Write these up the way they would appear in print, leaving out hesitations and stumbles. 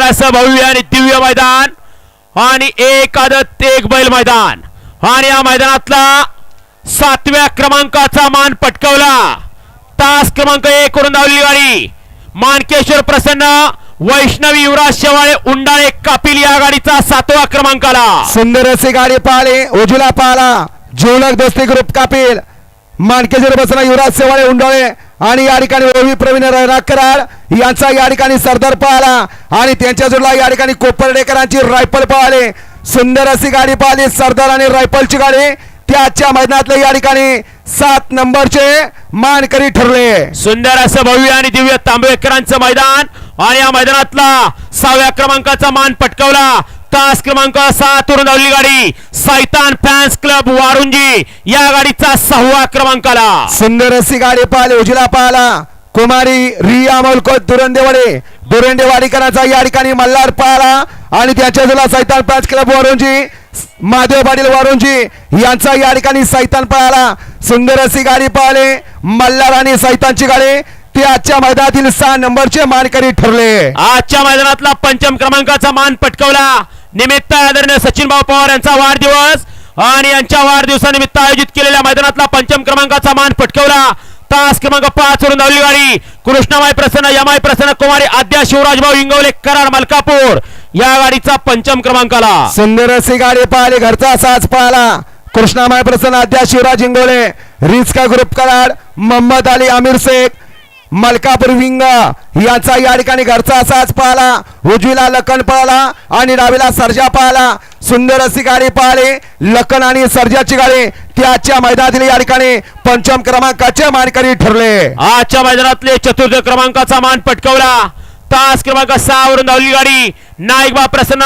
असं भव्य आणि दिव्य मैदान आणि एक आदत एक बैल मैदान आणि या मैदानातला 7व्या क्रमांकाचा मान पटकावला तास क्रमांक 1 करून धावली गाडी मानकेश्वर प्रसन्न वैष्णवी युवराज शेवाळे उंडाळे कापिल या गाडीचा 7वा क्रमांकाला सुंदर अशी गाडी पाहिले उजला पाला जीवलक दोस्ती ग्रुप कापिल मानकेश्वर प्रसन्न युवराज शेवाळे उंडाळे आणि या ठिकाणी ओवी प्रवीण कराड यांचा या ठिकाणी सरदार पाहिला आणि त्यांच्या जोडला या ठिकाणी कोपर्डेकरांची रायफल पाहिले सुंदर अशी गाडी पाहिली सरदार आणि रायफलची गाडी त्याच्या मैदानातले या ठिकाणी 7 नंबरचे मानकरी ठरले सुंदर असं भव्य आणि दिव्य तांबेकरांचं मैदान आणि या मैदानातला 6व्या क्रमांकाचा मान पटकावला तास क्रमांक 7 वरून धावली गाडी सैतान फॅन्स क्लब वारुंजी या गाडीचा 6वा क्रमांकाला सुंदर अशी गाडी पाहिली उजला पाहिला कुमारी रिया मलकोत दुरंडेवाडीकरांचा या ठिकाणी मल्हार पाहिला आणि त्याच्या जोडला सैतान फॅन्स क्लब वारुंजी महादेव पाटील वारुंजी यांचा या ठिकाणी सैतान पाहिला सुंदर अशी गाडी पाहिले मल्हार आणि सैतानची गाडी ते आजच्या मैदानातील 6 नंबरचे मानकरी ठरले आजच्या मैदानातला 5म क्रमांकाचा मान पटकावला निमित्त आदरणीय सचिन भाऊ पवार यांचा वाढदिवस आणि यांच्या वाढदिवसानिमित्त आयोजित केलेल्या मैदानातला 5म क्रमांकाचा मान पटकावला तास क्रमांक 5 वरून धावली गाडी कृष्णामाई प्रसन्न यमाई प्रसन्न कुमारी आद्या शिवराज भाऊ इंगवले कराड मलकापूर या गाडीचा 5म क्रमांकाला सुंदर अशी गाडी पाहिली घरचा साज पाहिला कृष्णामाई प्रसन्न आद्या शिवराज इंगवले रिस्का ग्रुप कराड मोहम्मद अली आमिर शेख मलकापूर विंग यांचा या ठिकाणी घरचा साज पाहिला उजवीला लखन पाहिला आणि डावीला सर्जा पाहिला सुंदर अशी गाडी पाहिली लखन आणि सर्जाची गाडी त्याच्या मैदानातील या ठिकाणी 5म क्रमांकाचे मानकरी ठरले आजच्या मैदानातले 4th क्रमांकाचा मान पटकावला तास क्रमांक 6 वरून धावली गाडी नाईकबा प्रसन्न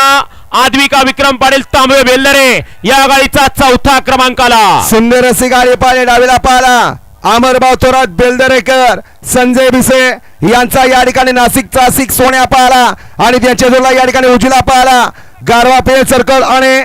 आद्विका विक्रम पाटील तांबे बेल्लरे या गाडीचा 4था क्रमांकाला सुंदर अशी गाडी पाहिली डावीला पाहिला अमरभाऊ थोरात बेलदरेकर संजय भिसे यांचा या ठिकाणी नाशिकचा सिक सोन्या पाहिला आणि त्यांच्या जोडला या ठिकाणी उजला पाहिला गारवा पेल सर्कल आणि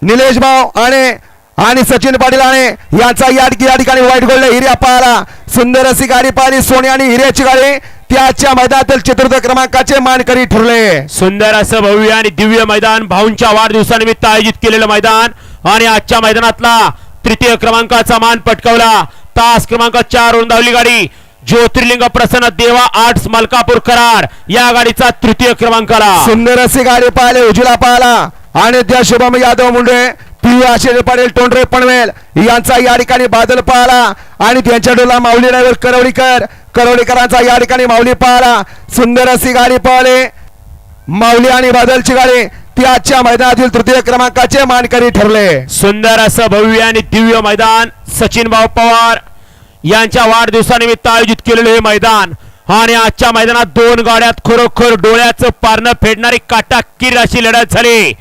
निलेश भाऊ आणि सचिन पाटील आणि यांचा या ठिकाणी व्हाईट गोल्ड हिर्या पाहिला सुंदर अशी गाडी पाहिली सोन्या आणि हिऱ्याची गाडी त्याच्या मैदानातील 4th क्रमांकाचे मानकरी ठरले सुंदर असं भव्य आणि दिव्य मैदान भाऊंच्या वाढदिवसानिमित्त आयोजित केलेलं मैदान आणि आजच्या मैदानातला 3य क्रमांकाचा मान पटकावला तास क्रमांक 4 वरून धावली गाडी ज्योतिर्लिंग प्रसन्न देवा आर्ट्स मलकापूर कराड या गाडीचा 3य क्रमांकाला सुंदर अशी गाडी पाहिले उजला पाहिला आणि त्या शुभम यादव मुंडे पी आशिष पाटील टोंडरे पनवेल यांचा या ठिकाणी बादल पाहिला आणि त्यांच्या डोला माऊली ड्रायव्हर करवडीकरांचा या ठिकाणी माऊली पाहिला सुंदर अशी गाडी पाहिले माऊली आणि बादलची गाडी त्याच्या मैदानातील 3य क्रमांकाचे मानकरी ठरले सुंदर असं भव्य आणि दिव्य मैदान सचिन भाऊ पवार यांच्या वाढदिवसानिमित्त आयोजित केलेले हे मैदान आणि आजच्या मैदानात 2 गाड्यात खरोखर डोळ्याचं पारणं फेडणारी काटाकीर अशी लढत झाली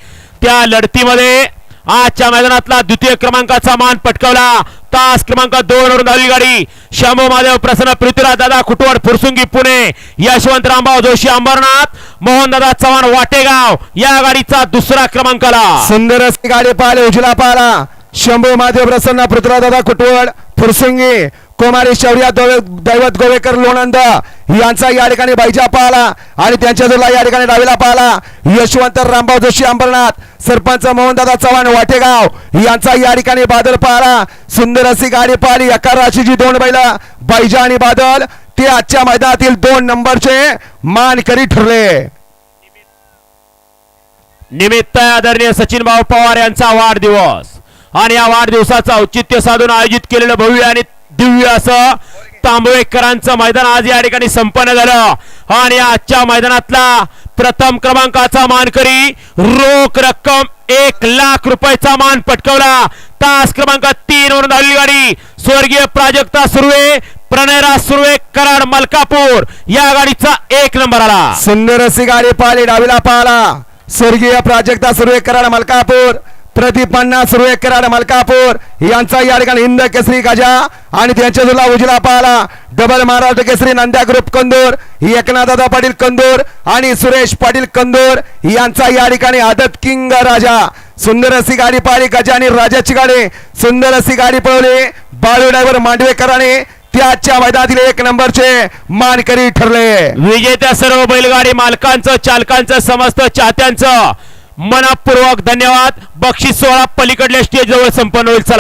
त्या लढतीमध्ये आजच्या मैदानातला 2य क्रमांकाचा मान पटकावला तास क्रमांक 2 वरून धावली गाडी शंभू महादेव प्रसन्न पृथ्वीराज दादा खुटवड फुरसुंगी पुणे यशवंत रामभाऊ जोशी अंबरनाथ मोहन दादा चव्हाण वाटेगाव या गाडीचा 2रा क्रमांकाला सुंदर अशी गाडी पाहिली उजला पाहिला शंभू महादेव प्रसन्न पृथ्वीराज दादा खुटवड फुरसुंगी कुमारी शौर्या दैवत गोवेकर लोणंद यांचा या ठिकाणी बैजा पाहिला आणि त्यांच्या जोडला या ठिकाणी डावीला पाहिला यशवंत रामभाऊ जोशी अंबरनाथ सरपंच मोहनदादा चव्हाण वाटेगाव यांचा या ठिकाणी बादल पाहिला सुंदर अशी गाडी पाहिली एका राशीची 2 बैल बैजा आणि बादल ते आजच्या मैदानातील 2 नंबरचे मानकरी ठरले निमित्त आदरणीय सचिन भाऊ पवार यांचा वाढदिवस आणि या वाढदिवसाचं औचित्य साधून आयोजित केलेलं भव्य आणि दिव्य असं तांबवेकरांचं मैदान आज या ठिकाणी संपन्न झालं आणि आजच्या मैदानातला प्रथम क्रमांकाचा मानकरी रोख रक्कम 1 लाख रुपयाचा मान पटकावला तास क्रमांक 3 वरून धावली गाडी स्वर्गीय प्राजक्ता सुर्वे प्रणयराज सुर्वे कराड मलकापूर या गाडीचा 1 नंबर आला सुंदर अशी गाडी पाहिली डावीला पाहिला स्वर्गीय प्राजक्ता सुर्वे कराड मलकापूर प्रदीप पन्ना सुर्वे कराड मलकापूर यांचा या ठिकाणी हिंद केसरी गजा आणि त्यांच्या जोडला उजला पाहिला डबल महाराष्ट्र केसरी नंद्या ग्रुप कंदूर एकनाथदादा पाटील कंदूर आणि सुरेश पाटील कंदूर यांचा या ठिकाणी आदत किंग राजा सुंदर अशी गाडी पाहिली गजा आणि राजाची गाडी सुंदर अशी गाडी पळवली बाळू ड्रायव्हर मांडवेकरांनी ते आजच्या मैदानातील 1 नंबरचे मानकरी ठरले. विजेत्या सर्व बैलगाडी मालकांचं, चालकांचं, समस्त चाहत्यांचं मनपूर्वक धन्यवाद. बक्षीस सोहळा पलीकडल्या स्टेज जवळ संपन्न होईल. चला